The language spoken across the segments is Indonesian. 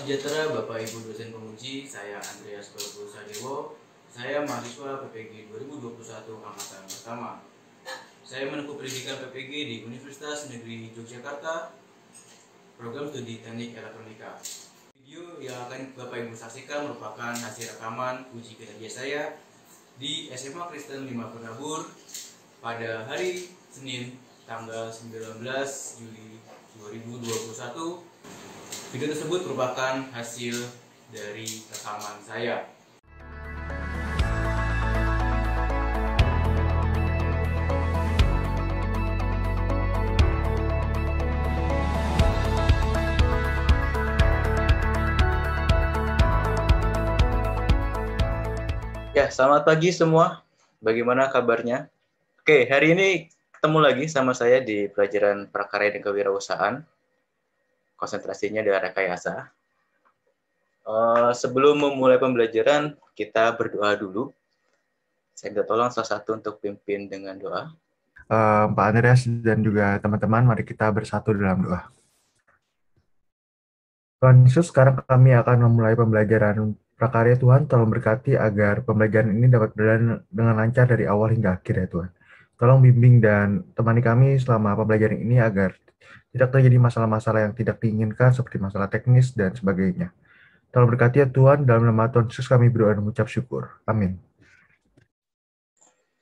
sejahtera Bapak Ibu dosen penguji, saya Andreas Bagus Sadewo. Saya mahasiswa PPG 2021 angkatan pertama. Saya menempuh pendidikan PPG di Universitas Negeri Yogyakarta, program studi teknik elektronika. Video yang akan Bapak Ibu saksikan merupakan hasil rekaman uji kinerja saya di SMA Kristen 5 Penabur pada hari Senin tanggal 19 Juli 2021. Video tersebut merupakan hasil dari rekaman saya. Ya, selamat pagi semua. Bagaimana kabarnya? Oke, hari ini ketemu lagi sama saya di pelajaran prakarya dan kewirausahaan. Konsentrasinya adalah rekayasa. Sebelum memulai pembelajaran, kita berdoa dulu. Saya minta tolong salah satu untuk pimpin dengan doa. Pak Andreas dan juga teman-teman, mari kita bersatu dalam doa. Tuhan Yesus, sekarang kami akan memulai pembelajaran prakarya. Tuhan, tolong berkati agar pembelajaran ini dapat berjalan dengan lancar dari awal hingga akhir ya Tuhan. Tolong bimbing dan temani kami selama pembelajaran ini agar tidak terjadi masalah-masalah yang tidak diinginkan seperti masalah teknis dan sebagainya. Tolong berkati ya Tuhan, dalam nama Tuhan Yesus kami berdoa dan mengucap syukur. Amin.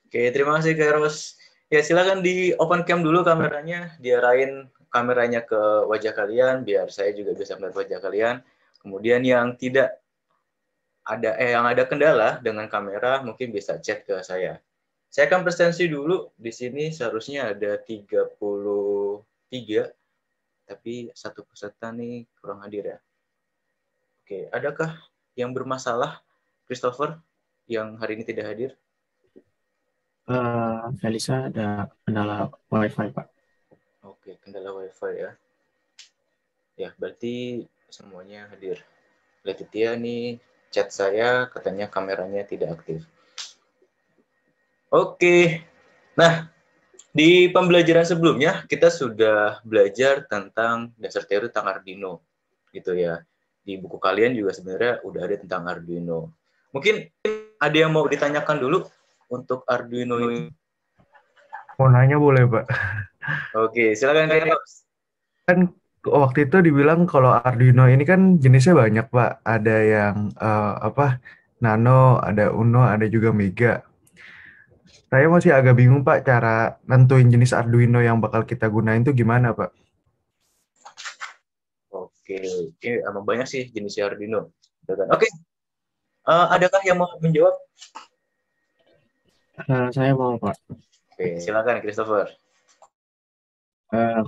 Oke, terima kasih Kak Ros. Ya, silakan di open cam dulu kameranya, diarahin kameranya ke wajah kalian biar saya juga bisa melihat wajah kalian. Kemudian yang tidak ada yang ada kendala dengan kamera mungkin bisa chat ke saya. Saya akan presensi dulu. Di sini seharusnya ada 33, tapi satu peserta nih kurang hadir ya. Oke, adakah yang bermasalah, Christopher, yang hari ini tidak hadir? Felisa ada kendala wifi Pak. Oke, kendala wifi ya. Ya, berarti semuanya hadir. Letitia nih, chat saya katanya kameranya tidak aktif. Oke, nah di pembelajaran sebelumnya kita sudah belajar tentang dasar teori tentang Arduino, gitu ya. Di buku kalian juga sebenarnya udah ada tentang Arduino. Mungkin ada yang mau ditanyakan dulu untuk Arduino ini? Mau nanya boleh Pak? Oke, silakan Kak Ros. Kan waktu itu dibilang kalau Arduino ini kan jenisnya banyak Pak. Ada yang Nano, ada Uno, ada juga Mega. Saya masih agak bingung Pak, cara nentuin jenis Arduino yang bakal kita gunain tuh gimana Pak? Oke, ini emang banyak sih jenis Arduino. Oke, adakah yang mau menjawab? Saya mau Pak. Oke, silakan Christopher.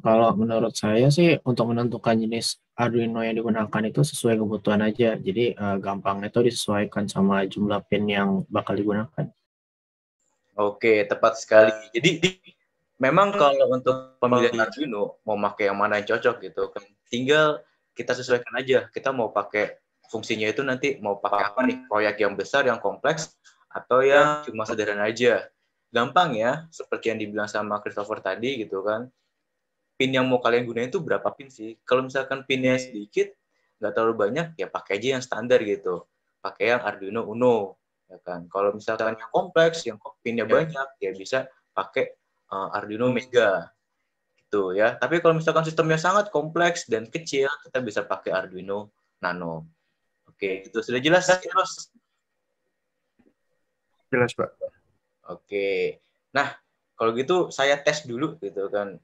Kalau menurut saya sih untuk menentukan jenis Arduino yang digunakan itu sesuai kebutuhan aja. Jadi gampangnya itu disesuaikan sama jumlah pin yang bakal digunakan. Oke, tepat sekali. Jadi memang kalau untuk pemilihan Arduino mau pakai yang mana yang cocok gitu kan, tinggal kita sesuaikan aja. Kita mau pakai fungsinya itu nanti mau pakai apa nih? Proyek yang besar, yang kompleks, atau yang cuma sederhana aja. Gampang ya, seperti yang dibilang sama Christopher tadi gitu kan. Pin yang mau kalian gunain itu berapa pin sih? Kalau misalkan pinnya sedikit, nggak terlalu banyak, ya pakai aja yang standar gitu. Pakai yang Arduino Uno, ya kan. Kalau misalkan yang kompleks, yang pinnya banyak, ya bisa pakai Arduino Mega, gitu ya. Tapi kalau misalkan sistemnya sangat kompleks dan kecil, kita bisa pakai Arduino Nano. Oke, itu sudah jelas terus. Jelas Pak. Oke, nah kalau gitu saya tes dulu gitu kan.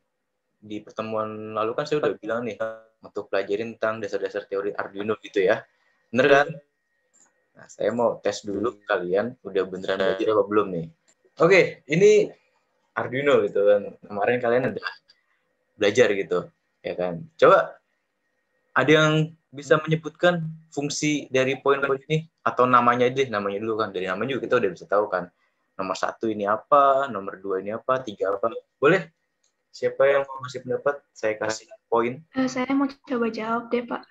Di pertemuan lalu kan saya udah bilang nih untuk pelajarin tentang dasar-dasar teori Arduino gitu ya. Bener kan? Nah, saya mau tes dulu kalian udah beneran belajar apa belum nih. Oke, ini Arduino gitu kan. Kemarin kalian udah belajar gitu, ya kan. Coba ada yang bisa menyebutkan fungsi dari poin-poin ini atau namanya deh, namanya dulu kan. Dari namanya juga kita udah bisa tahu kan. Nomor 1 ini apa, nomor 2 ini apa, 3 apa. Boleh? Siapa yang mau kasih pendapat? Saya kasih poin. Saya mau coba jawab deh, Pak.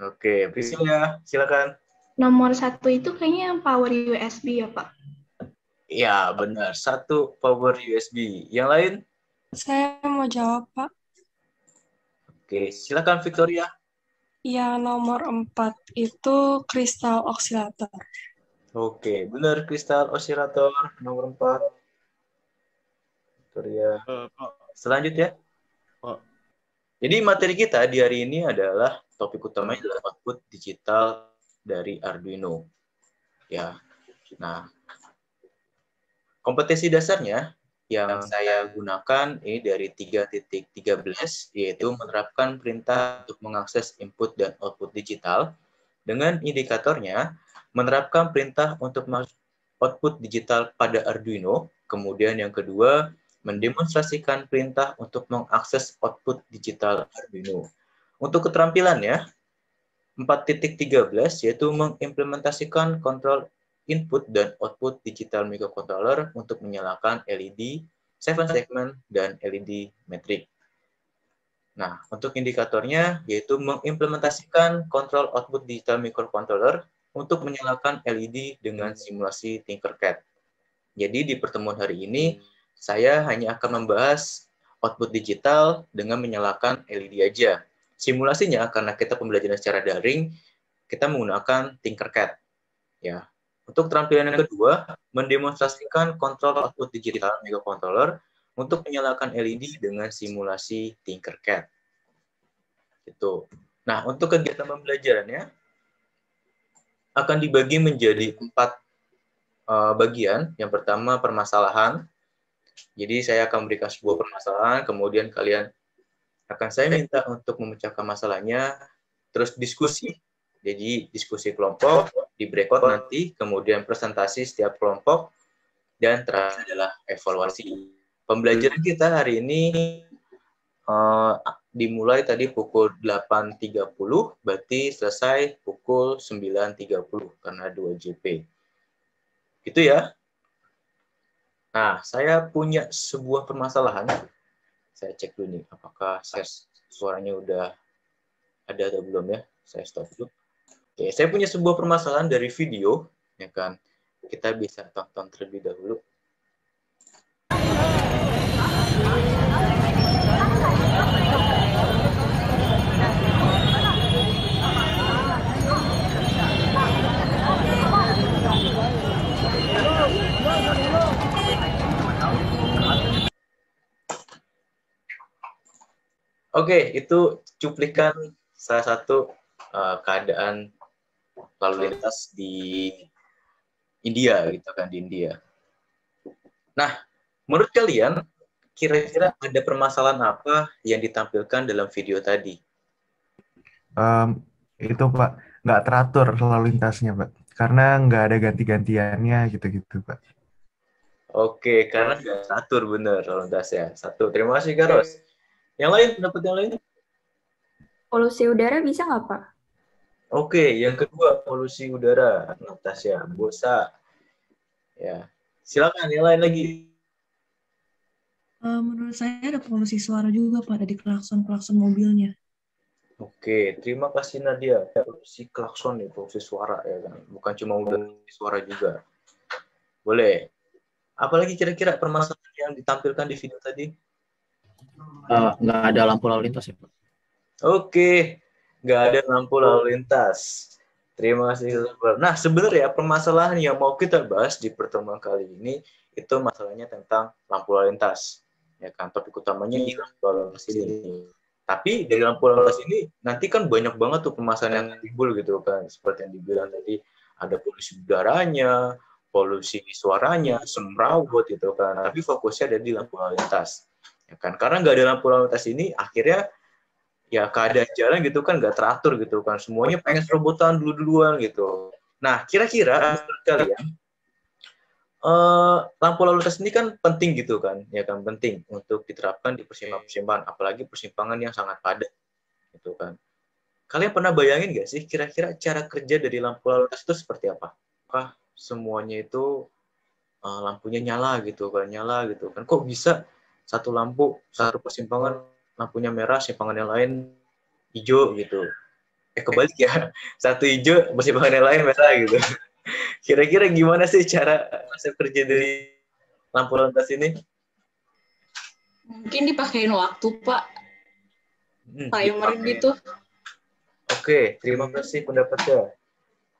Oke, Priscilla, silakan. Nomor 1 itu kayaknya power USB ya, Pak? Iya, benar. 1 power USB. Yang lain? Saya mau jawab, Pak. Oke, silakan Victoria. Yang nomor 4 itu kristal osilator. Oke, benar, kristal osilator nomor 4. Victoria. Selanjutnya. Jadi materi kita di hari ini adalah topik utamanya adalah output digital dari Arduino. Ya. Nah, kompetensi dasarnya yang saya gunakan ini dari 3.13, yaitu menerapkan perintah untuk mengakses input dan output digital. Dengan indikatornya, menerapkan perintah untuk output digital pada Arduino. Kemudian yang kedua, mendemonstrasikan perintah untuk mengakses output digital Arduino. Untuk keterampilannya, 4.13 yaitu mengimplementasikan kontrol input dan output digital microcontroller untuk menyalakan LED 7 segment dan LED matrix. Nah, untuk indikatornya yaitu mengimplementasikan kontrol output digital microcontroller untuk menyalakan LED dengan simulasi Tinkercad. Jadi di pertemuan hari ini saya hanya akan membahas output digital dengan menyalakan LED aja. Simulasinya karena kita pembelajaran secara daring, kita menggunakan Tinkercad. Ya. Untuk keterampilan yang kedua, mendemonstrasikan kontrol output digital microcontroller untuk menyalakan LED dengan simulasi Tinkercad. Gitu. Nah, untuk kegiatan pembelajarannya akan dibagi menjadi 4 bagian. Yang pertama, permasalahan. Jadi saya akan memberikan sebuah permasalahan, kemudian saya minta untuk memecahkan masalahnya, terus diskusi. Jadi diskusi kelompok, di breakout nanti, kemudian presentasi setiap kelompok, dan terakhir adalah evaluasi. Pembelajaran kita hari ini dimulai tadi pukul 8.30, berarti selesai pukul 9.30 karena 2 JP. Gitu ya. Nah, saya punya sebuah permasalahan. Saya cek dulu nih, apakah suaranya udah ada atau belum ya. Saya stop dulu. Oke, saya punya sebuah permasalahan dari video, ya kan. Kita bisa tonton terlebih dahulu. Oke, itu cuplikan salah satu keadaan lalu lintas di India, gitu kan, di India. Nah, menurut kalian, kira-kira ada permasalahan apa yang ditampilkan dalam video tadi? Itu Pak, nggak teratur lalu lintasnya Pak, karena nggak ada ganti-gantiannya gitu-gitu Pak. Oke, karena nggak teratur bener lalu lintasnya. Satu, terima kasih Kak Ros. Yang lain, pendapat yang lain? Polusi udara bisa nggak, Pak? Oke, yang kedua, polusi udara. Natasha, Bosa. Ya, silakan yang lain lagi. Menurut saya ada polusi suara juga, Pak, dari klakson-klakson mobilnya. Oke, terima kasih Nadia. Polusi klakson nih, polusi suara ya kan. Bukan cuma udara, suara juga. Boleh. Apalagi kira-kira permasalahan yang ditampilkan di video tadi? Nggak ada lampu lalu lintas ya, Pak. Oke, nggak ada lampu lalu lintas. Terima kasih. Nah, sebenarnya permasalahan yang mau kita bahas di pertemuan kali ini itu masalahnya tentang lampu lalu lintas. Ya kan, topik utamanya di lampu lalu lintas ini. Tapi dari lampu lalu lintas ini nanti kan banyak banget tuh permasalahan yang timbul gitu kan. Seperti yang dibilang tadi, ada polusi udaranya, polusi suaranya, semrawut gitu kan. Tapi fokusnya ada di lampu lalu lintas. Ya kan, karena nggak ada lampu lalu lintas ini, akhirnya ya keadaan jalan gitu kan nggak teratur gitu kan, semuanya pengen serobotan duluan gitu. Nah, kira-kira menurut kalian lampu lalu lintas ini kan penting gitu kan, ya kan, penting untuk diterapkan di persimpangan-persimpangan, apalagi persimpangan yang sangat padat gitu kan. Kalian pernah bayangin nggak sih kira-kira cara kerja dari lampu lalu lintas itu seperti apa? Apakah semuanya itu lampunya nyala gitu kan, kok bisa satu lampu satu persimpangan lampunya merah, simpangan yang lain hijau gitu. Kebalik ya, satu hijau, persimpangan yang lain merah gitu. Kira-kira gimana sih cara konsep kerja dari lampu lalu lintas ini? Mungkin dipakein waktu, Pak. Timer gitu. Oke, terima kasih pendapatnya.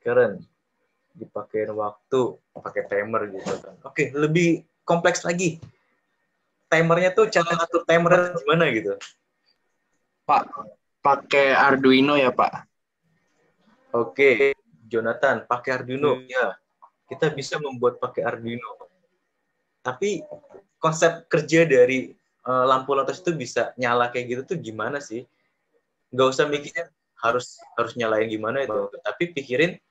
Keren. Dipakai waktu, pakai timer gitu kan. Oke, lebih kompleks lagi. Timernya tuh cara ngatur timernya gimana gitu? Pak, pakai Arduino ya, Pak? Oke, Jonathan, pakai Arduino. Ya, kita bisa membuat pakai Arduino. Tapi konsep kerja dari lampu lotos itu bisa nyala kayak gitu tuh gimana sih? Nggak usah mikirin harus nyalain gimana itu. Tapi pikirin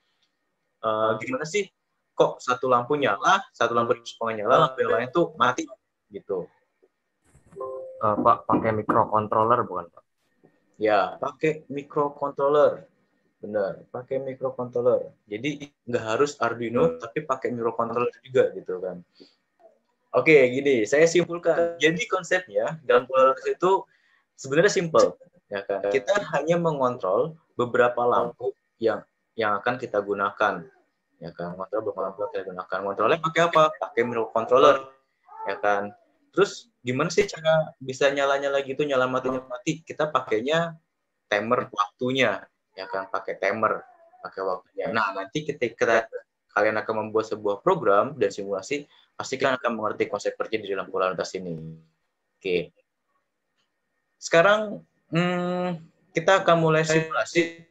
gimana sih kok satu lampu nyala, satu lampu nyala, lampu yang lain tuh mati gitu. Pak, pakai microcontroller bukan, Pak? Ya, pakai microcontroller. Benar, pakai microcontroller. Jadi nggak harus Arduino, tapi pakai microcontroller juga gitu kan. Oke, gini, saya simpulkan. Jadi konsepnya dalam Polaris itu sebenarnya simple, ya kan? Kita hanya mengontrol beberapa lampu yang akan kita gunakan, ya kan? Kontrol beberapa lampu yang kita gunakan. Kontrolnya pakai apa? Pakai microcontroller, ya kan? Terus gimana sih cara bisa nyala-nyala gitu, nyala mati? Kita pakainya timer waktunya, ya kan? Pakai timer, pakai waktunya. Nah, nanti ketika kalian akan membuat sebuah program dan simulasi, pasti kalian akan mengerti konsep kerja di dalam pola lintas ini. Oke. Sekarang kita akan mulai simulasi.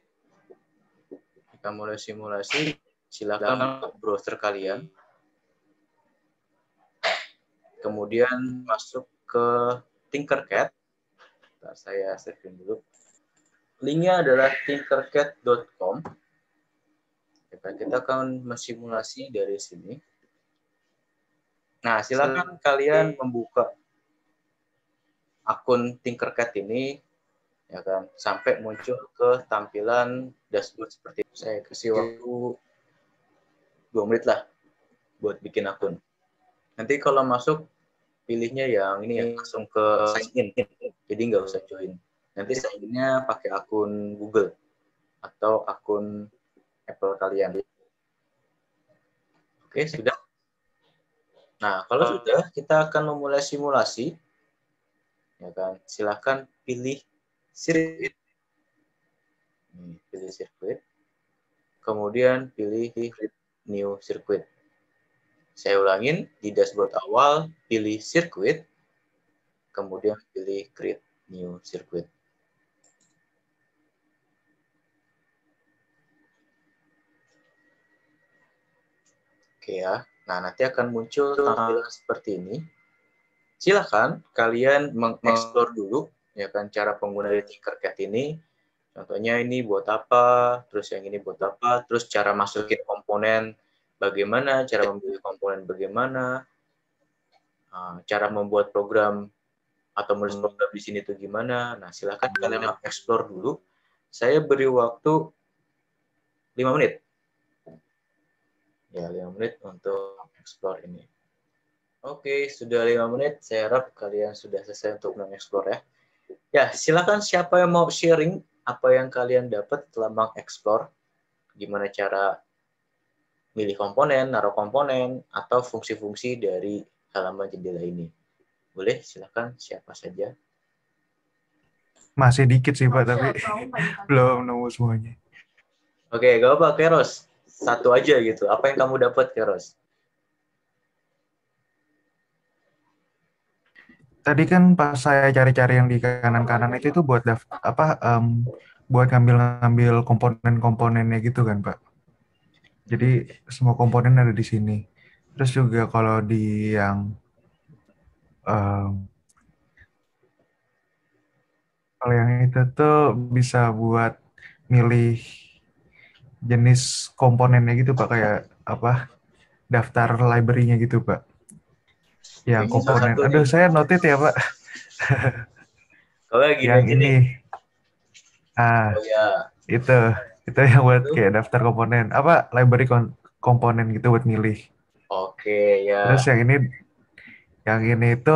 Silakan browser kalian. Kemudian masuk ke Tinkercad. Bentar, saya saving dulu. Linknya adalah tinkercad.com. Kita akan mensimulasi dari sini. Nah, silakan kalian membuka akun Tinkercad ini, ya kan, sampai muncul ke tampilan dashboard seperti itu. Saya kasih waktu 2 menit lah buat bikin akun. Nanti kalau masuk, pilihnya yang ini ya, langsung ke sign in. Jadi nggak usah join. Nanti sign in-nya pakai akun Google atau akun Apple kalian. Oke, sudah. Nah, kalau sudah, kita akan memulai simulasi. Ya kan? Silakan pilih sirkuit. Pilih sirkuit. Kemudian pilih create new circuit. Saya ulangin, di dashboard awal pilih sirkuit. Kemudian pilih create new circuit. Oke ya. Nah, nanti akan muncul tampilan seperti ini. Silakan kalian mengeksplor dulu, ya kan, cara pengguna di Tinkercad ini. Contohnya ini buat apa, terus yang ini buat apa, terus cara masukin komponen bagaimana, cara memilih komponen bagaimana, cara membuat program atau menulis program di sini tuh gimana. Nah, silakan kalian explore dulu. Saya beri waktu 5 menit. Ya, 5 menit untuk explore ini. Oke, sudah 5 menit. Saya harap kalian sudah selesai untuk mengeksplor ya. Ya, silakan siapa yang mau sharing apa yang kalian dapat setelah mengeksplor. Gimana cara milih komponen, naruh komponen, atau fungsi-fungsi dari halaman jendela ini. Boleh, silakan siapa saja. Masih dikit sih, Pak, tapi belum nemu semuanya. Oke, gak apa-apa, Keros. Satu aja gitu. Apa yang kamu dapat, Keros? Tadi kan pas saya cari-cari yang di kanan-kanan itu buat buat ngambil komponen-komponennya gitu kan, Pak. Jadi semua komponen ada di sini. Terus juga kalau di yang kalau yang itu tuh bisa buat milih jenis komponennya gitu, Pak, kayak apa? Daftar library-nya gitu, Pak. Yang komponen. Aduh, saya notit ya, Pak. Kalau yang ini. Oh ya. Itu yang buat kayak daftar komponen. Apa library komponen gitu buat milih. Oke, ya. Terus yang ini itu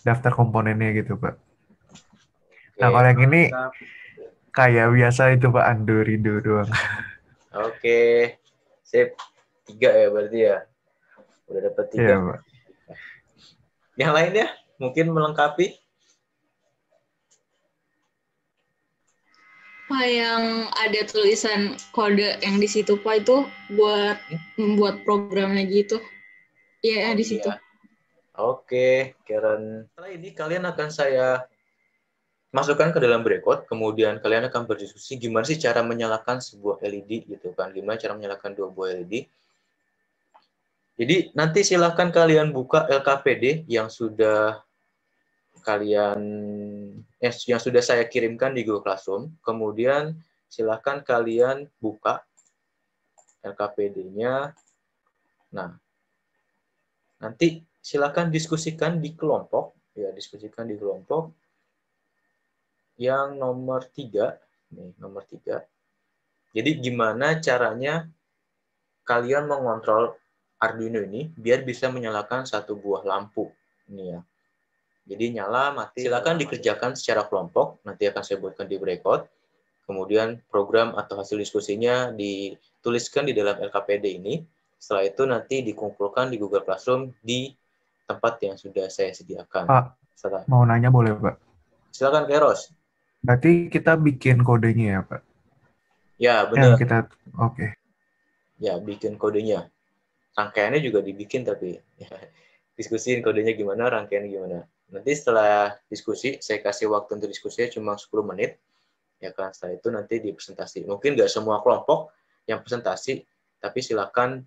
daftar komponennya gitu, Pak. Nah, kalau yang ini kayak biasa itu, Pak, undo redo doang. Oke. Sip. 3 ya berarti ya. Udah dapat 3. Iya, Pak. Yang lainnya mungkin melengkapi. Pak yang ada tulisan kode yang di situ Pak itu buat membuat programnya gitu. Iya, di situ. Iya. Oke, Karen. Setelah ini kalian akan saya masukkan ke dalam breakout, kemudian kalian akan berdiskusi gimana sih cara menyalakan sebuah LED gitu kan. Gimana cara menyalakan 2 buah LED. Jadi nanti silahkan kalian buka LKPD yang sudah yang sudah saya kirimkan di Google Classroom. Kemudian silahkan kalian buka LKPD-nya. Nah, nanti silahkan diskusikan di kelompok, ya diskusikan di kelompok yang nomor 3. Nih, nomor 3. Jadi gimana caranya kalian mengontrol Arduino ini biar bisa menyalakan 1 buah lampu. Ini ya. Jadi nyala, mati. Silakan dikerjakan secara kelompok. Nanti akan saya buatkan di breakout. Kemudian program atau hasil diskusinya dituliskan di dalam LKPD ini. Setelah itu nanti dikumpulkan di Google Classroom di tempat yang sudah saya sediakan. Pak, mau nanya boleh, Pak? Silakan, Keros. Berarti kita bikin kodenya ya, Pak? Ya, benar. Oke. Ya, bikin kodenya. Rangkaiannya juga dibikin, tapi ya, diskusiin kodenya gimana, rangkaiannya gimana. Nanti setelah diskusi, saya kasih waktu untuk diskusinya cuma 10 menit. Ya kan, setelah itu nanti dipresentasi. Mungkin nggak semua kelompok yang presentasi, tapi silakan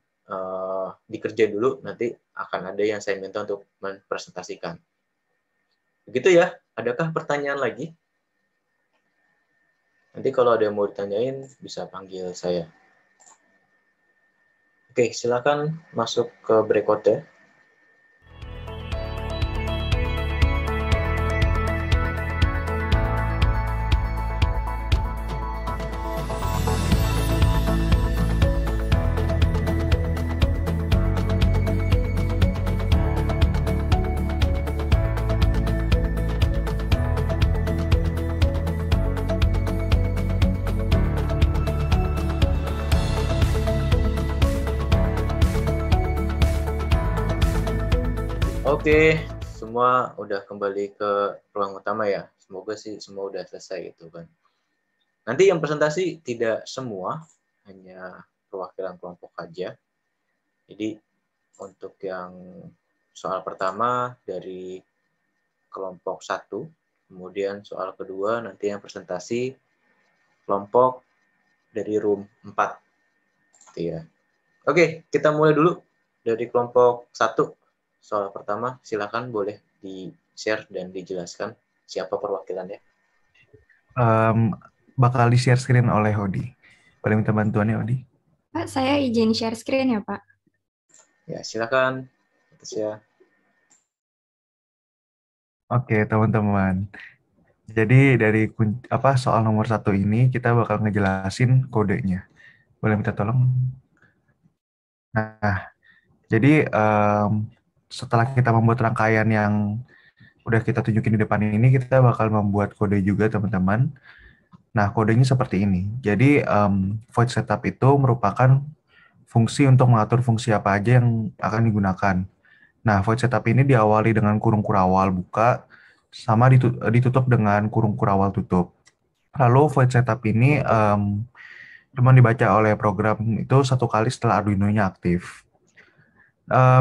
dikerjain dulu, nanti akan ada yang saya minta untuk mempresentasikan. Begitu ya, adakah pertanyaan lagi? Nanti kalau ada yang mau ditanyain, bisa panggil saya. Oke, silakan masuk ke breakout-nya. Oke, semua udah kembali ke ruang utama ya. Semoga sih semua udah selesai gitu kan. Nanti yang presentasi tidak semua, hanya perwakilan kelompok aja. Jadi untuk yang soal pertama dari kelompok 1, kemudian soal kedua nanti yang presentasi kelompok dari room 4. Gitu ya. Oke, kita mulai dulu dari kelompok 1. Soal pertama, silakan boleh di-share dan dijelaskan siapa perwakilannya. Bakal di-share screen oleh Odi. Boleh minta bantuannya, Odi? Pak, saya izin share screen ya, Pak. Ya, silakan. Ya. Oke, teman-teman. Jadi dari soal nomor 1 ini kita bakal ngejelasin kodenya. Boleh minta tolong? Nah, jadi setelah kita membuat rangkaian yang udah kita tunjukin di depan ini, kita bakal membuat kode juga, teman-teman. Nah, kodenya seperti ini. Jadi, void setup itu merupakan fungsi untuk mengatur fungsi apa aja yang akan digunakan. Nah, void setup ini diawali dengan kurung kurawal buka, sama ditutup dengan kurung kurawal tutup. Lalu, void setup ini cuma dibaca oleh program itu 1 kali setelah Arduino-nya aktif.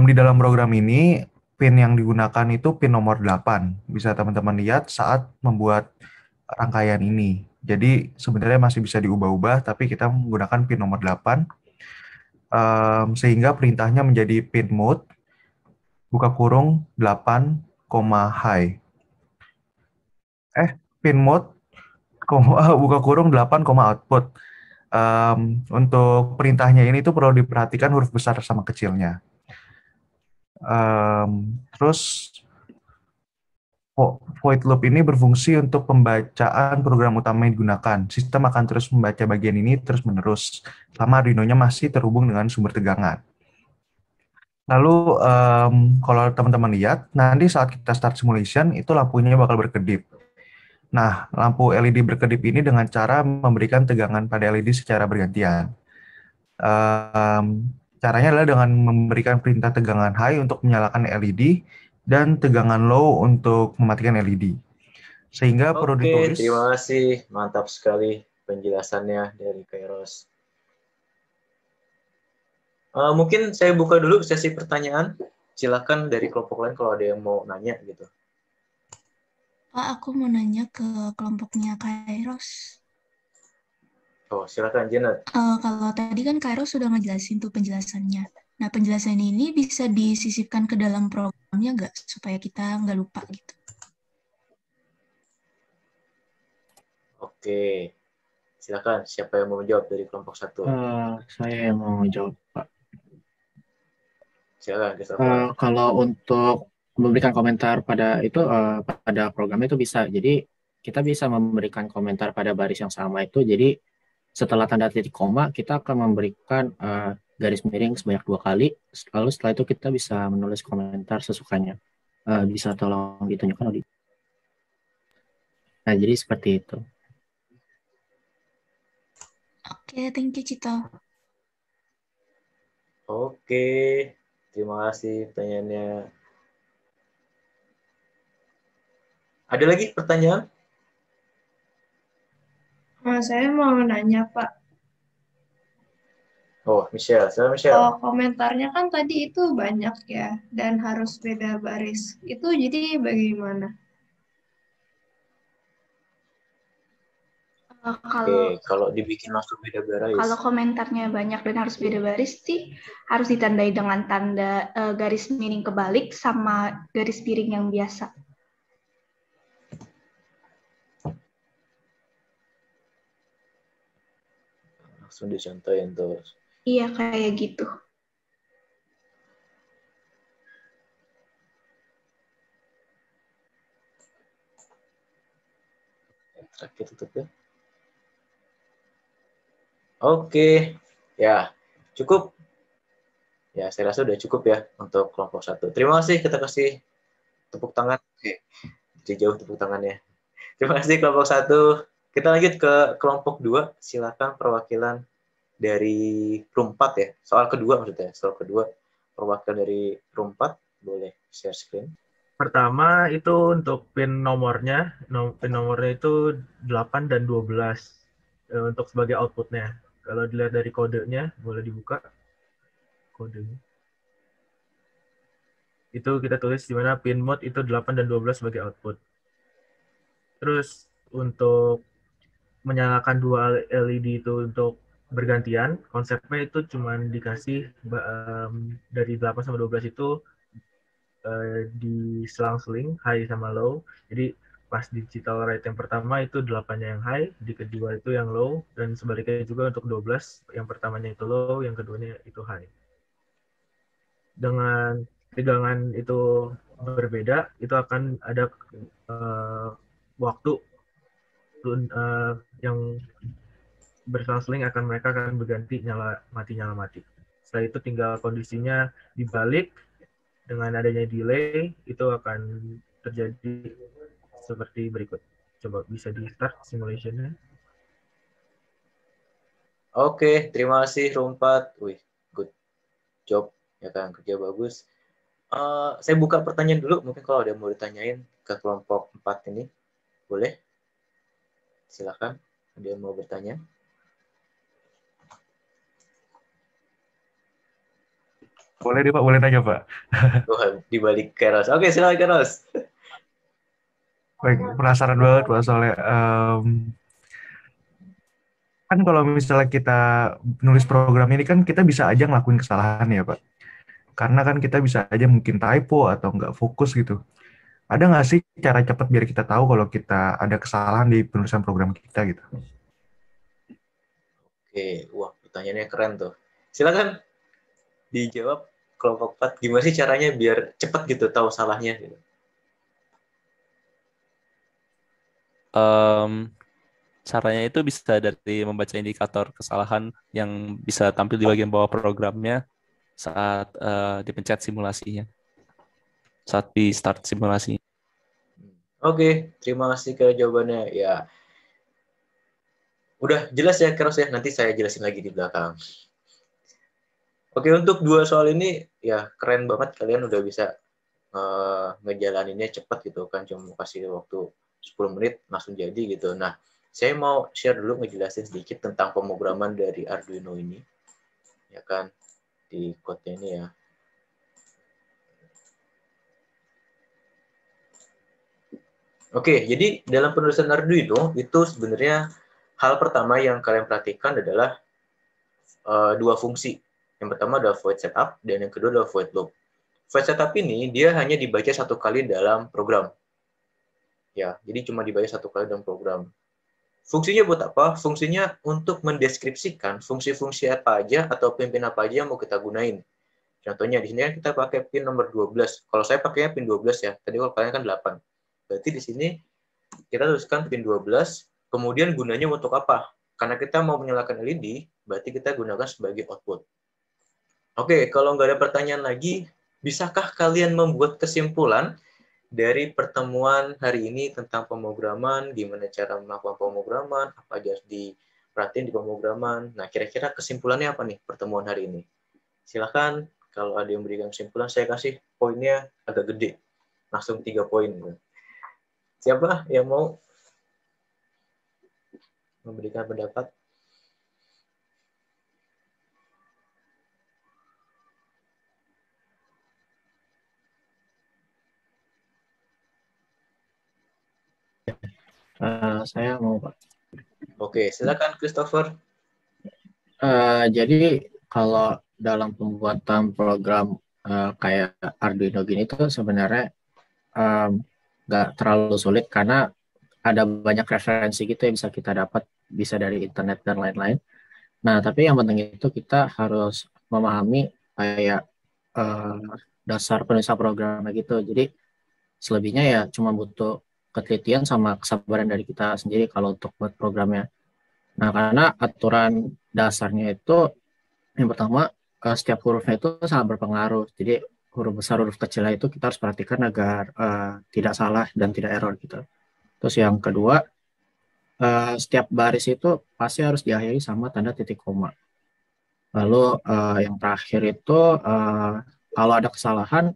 Di dalam program ini, pin yang digunakan itu pin nomor 8. Bisa teman-teman lihat saat membuat rangkaian ini. Jadi sebenarnya masih bisa diubah-ubah, tapi kita menggunakan pin nomor 8. Sehingga perintahnya menjadi pin mode, buka kurung 8, high. Pin mode, buka kurung 8, output. Untuk perintahnya ini tuh perlu diperhatikan huruf besar sama kecilnya. Terus void loop ini berfungsi untuk pembacaan program utama yang digunakan. Sistem akan terus membaca bagian ini terus-menerus selama Arduino-nya masih terhubung dengan sumber tegangan. Lalu kalau teman-teman lihat, nanti saat kita start simulation itu lampunya bakal berkedip. Nah, lampu LED berkedip ini dengan cara memberikan tegangan pada LED secara bergantian. Caranya adalah dengan memberikan perintah tegangan high untuk menyalakan LED dan tegangan low untuk mematikan LED. Sehingga perlu ditulis. Oke, terima kasih. Mantap sekali penjelasannya dari Kairos. Mungkin saya buka dulu sesi pertanyaan. Silakan dari kelompok lain kalau ada yang mau nanya gitu. Pak, aku mau nanya ke kelompoknya Kairos. Oh, silakan Janet. Kalau tadi kan Kairos sudah ngejelasin tuh penjelasannya. Nah, penjelasan ini bisa disisipkan ke dalam programnya nggak? Supaya kita nggak lupa gitu. Oke. Silakan, siapa yang mau menjawab dari kelompok 1? Saya yang mau jawab, Pak. Silakan, Christopher. Kalau untuk memberikan komentar pada itu pada program itu bisa. Jadi kita bisa memberikan komentar pada baris yang sama itu. Jadi setelah tanda titik koma kita akan memberikan garis miring sebanyak 2 kali. Lalu setelah itu kita bisa menulis komentar sesukanya. Bisa tolong ditunjukkan, Odi? Nah, jadi seperti itu. Oke, thank you, Cito. Oke. Terima kasih pertanyaannya. Ada lagi pertanyaan? Saya mau nanya, Pak. Oh, Michelle. Silakan, Michelle. Komentarnya kan tadi itu banyak ya, dan harus beda baris. Itu jadi bagaimana? Kalau dibikin langsung beda baris. Kalau komentarnya banyak dan harus beda baris sih, harus ditandai dengan tanda garis miring kebalik sama garis miring yang biasa. Langsung dicontohin terus. Iya, kayak gitu. Terakhir tutup ya. Oke, ya cukup. Ya, saya rasa udah cukup ya untuk kelompok 1. Terima kasih, kita kasih tepuk tangan. Oke, jadi jauh tepuk tangannya. Terima kasih kelompok 1. Kita lanjut ke kelompok 2. Silakan perwakilan dari room 4 ya. Soal kedua maksudnya. Soal kedua, perwakilan dari room 4 boleh share screen. Pertama itu untuk pin nomornya. Pin nomornya itu 8 dan 12 untuk sebagai outputnya. Kalau dilihat dari kodenya, boleh dibuka kodenya. Itu kita tulis di mana pin mode itu 8 dan 12 sebagai output. Terus untuk menyalakan dua LED itu untuk bergantian, konsepnya itu cuma dikasih dari 8 sampai 12 itu diselang-seling high sama low. Jadi pas digital write yang pertama itu 8-nya yang high, di kedua itu yang low, dan sebaliknya juga untuk 12, yang pertamanya itu low, yang keduanya itu high. Dengan tegangan itu berbeda, itu akan ada waktu yang berselang-seling mereka akan berganti nyala mati. Setelah itu tinggal kondisinya dibalik, dengan adanya delay itu akan terjadi seperti berikut. Coba bisa di start simulation-nya. Oke, terima kasih room 4. Wih, good job ya kan, kerja bagus. Saya buka pertanyaan dulu, mungkin kalau ada yang mau ditanyain ke kelompok 4 ini, boleh? Silakan, ada yang mau bertanya? Boleh nih Pak, boleh nanya Pak. Di balik Kairos. Oke, silakan Kairos. Baik, penasaran banget Pak soalnya. Kan kalau misalnya kita nulis program ini kan kita bisa aja ngelakuin kesalahan ya Pak. Karena kan kita bisa aja mungkin typo atau nggak fokus gitu. Ada nggak sih cara cepat biar kita tahu kalau kita ada kesalahan di penulisan program kita gitu? Oke, wah pertanyaannya keren tuh. Silakan dijawab kelompok 4. Gimana sih caranya biar cepat gitu tahu salahnya gitu? Caranya itu bisa dari membaca indikator kesalahan yang bisa tampil di bagian bawah programnya saat dipencet simulasinya, saat di start simulasi. Oke, terima kasih ke jawabannya. Ya, udah jelas ya Kairos ya. Nanti saya jelasin lagi di belakang. Oke, untuk 2 soal ini ya keren banget kalian udah bisa ngejalaninnya cepat gitu kan, cuma kasih waktu 10 menit langsung jadi gitu. Nah, Saya mau share dulu ngejelasin sedikit tentang pemrograman dari Arduino ini. Ya kan, di code-nya ini ya. Oke, jadi dalam penulisan Arduino itu sebenarnya hal pertama yang kalian perhatikan adalah dua fungsi. Yang pertama adalah void setup dan yang kedua adalah void loop. Void setup ini dia hanya dibaca satu kali dalam program. Ya, jadi cuma dibaca satu kali dalam program. Fungsinya buat apa? Fungsinya untuk mendeskripsikan fungsi-fungsi apa aja atau pin-pin apa aja yang mau kita gunain. Contohnya di sini kan kita pakai pin nomor 12. Kalau saya pakainya pin 12 ya. Tadi kalau kalian kan 8. Berarti di sini kita tuliskan pin 12, kemudian gunanya untuk apa? Karena kita mau menyalakan LED, berarti kita gunakan sebagai output. Oke, kalau nggak ada pertanyaan lagi, bisakah kalian membuat kesimpulan dari pertemuan hari ini tentang pemrograman, gimana cara melakukan pemrograman, apa aja harus diperhatiin di pemrograman. Nah, kira-kira kesimpulannya apa nih pertemuan hari ini? Silakan, kalau ada yang memberikan kesimpulan, saya kasih poinnya agak gede. Langsung 3 poin. Siapa yang mau memberikan pendapat? Saya mau, Pak. Oke, silakan Christopher. Jadi kalau dalam pembuatan program kayak Arduino gini tuh sebenarnya nggak terlalu sulit karena ada banyak referensi gitu yang bisa kita dapat, bisa dari internet dan lain-lain. Nah, tapi yang penting itu kita harus memahami kayak dasar penulisan programnya gitu. Jadi selebihnya ya cuma butuh ketelitian sama kesabaran dari kita sendiri kalau untuk buat programnya. Nah, karena aturan dasarnya itu yang pertama setiap hurufnya itu sangat berpengaruh. Jadi huruf besar, huruf kecilnya itu kita harus perhatikan agar tidak salah dan tidak error gitu. Terus yang kedua, setiap baris itu pasti harus diakhiri sama tanda titik koma. Lalu yang terakhir itu kalau ada kesalahan,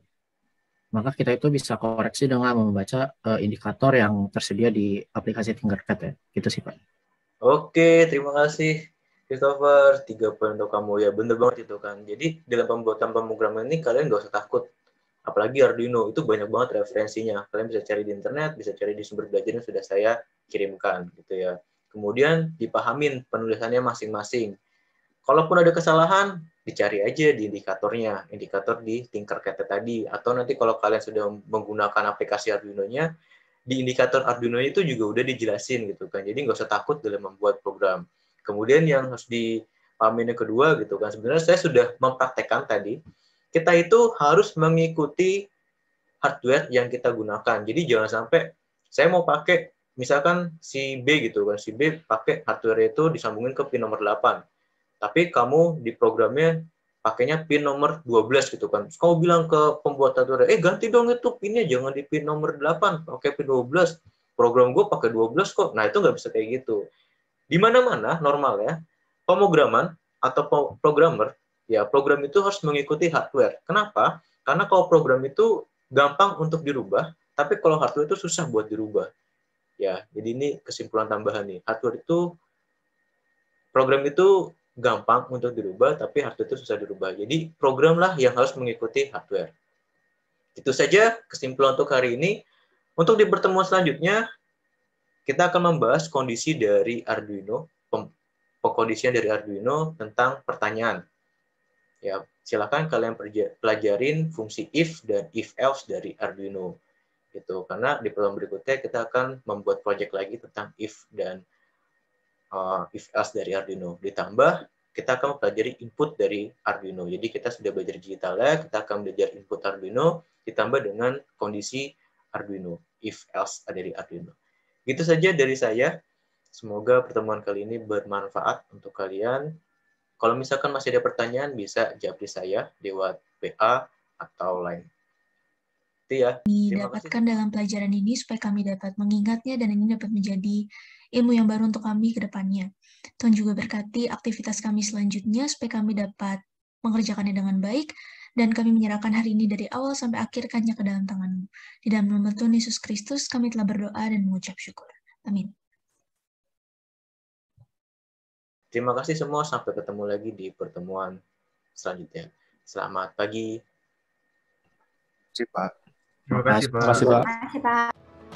maka kita itu bisa koreksi dengan membaca indikator yang tersedia di aplikasi Tinkercad ya. Gitu sih, Pak. Oke, terima kasih Christopher. 3 poin untuk kamu. Ya, bener banget itu kan. Jadi, dalam pembuatan pemrograman ini kalian nggak usah takut. Apalagi Arduino, itu banyak banget referensinya. Kalian bisa cari di internet, bisa cari di sumber belajar yang sudah saya kirimkan. Gitu ya. Kemudian, dipahamin penulisannya masing-masing. Kalaupun ada kesalahan, dicari aja di indikatornya, indikator di Tinkercad tadi. Atau nanti kalau kalian sudah menggunakan aplikasi Arduino-nya, di indikator Arduino itu juga udah dijelasin gitu kan. Jadi nggak usah takut dalam membuat program. Kemudian yang harus dipahami yang kedua gitu kan, sebenarnya saya sudah mempraktekkan tadi, kita itu harus mengikuti hardware yang kita gunakan. Jadi jangan sampai saya mau pakai, misalkan si B gitu kan, si B pakai hardware itu disambungin ke pin nomor 8. Tapi kamu di programnya pakainya pin nomor 12 gitu kan. Terus kamu bilang ke pembuat hardware, ganti dong itu pinnya, jangan di pin nomor 8, pakai pin 12. Program gue pakai 12 kok. Nah, itu nggak bisa kayak gitu. Di mana-mana normal ya, pemrograman atau programmer, ya program itu harus mengikuti hardware. Kenapa? Karena kalau program itu gampang untuk dirubah, tapi kalau hardware itu susah buat dirubah. Ya, jadi ini kesimpulan tambahan nih. Program itu gampang untuk dirubah, tapi hardware itu susah dirubah. Jadi programlah yang harus mengikuti hardware. Itu saja kesimpulan untuk hari ini. Untuk di pertemuan selanjutnya, kita akan membahas kondisi dari Arduino, pengkondisian dari Arduino tentang pertanyaan. Ya, silakan kalian pelajarin fungsi if dan if else dari Arduino. Gitu. Karena di pertemuan berikutnya kita akan membuat project lagi tentang if dan if else dari Arduino. Ditambah kita akan mempelajari input dari Arduino. Jadi kita sudah belajar digitalnya, kita akan belajar input Arduino ditambah dengan kondisi Arduino, if else dari Arduino. Gitu saja dari saya. Semoga pertemuan kali ini bermanfaat untuk kalian. Kalau misalkan masih ada pertanyaan, bisa japri saya lewat WA atau lain. Itu ya. Didapatkan dalam pelajaran ini supaya kami dapat mengingatnya dan ini dapat menjadi ilmu yang baru untuk kami ke depannya. Tuhan juga berkati aktivitas kami selanjutnya supaya kami dapat mengerjakannya dengan baik dan kami menyerahkan hari ini dari awal sampai akhir hanya ke dalam tangan-Mu. Di dalam nama Tuhan Yesus Kristus kami telah berdoa dan mengucap syukur. Amin. Terima kasih semua, sampai ketemu lagi di pertemuan selanjutnya. Selamat pagi. Terima kasih, Pak. Terima kasih, Pak. Terima kasih, Pak.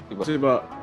Terima kasih, Pak.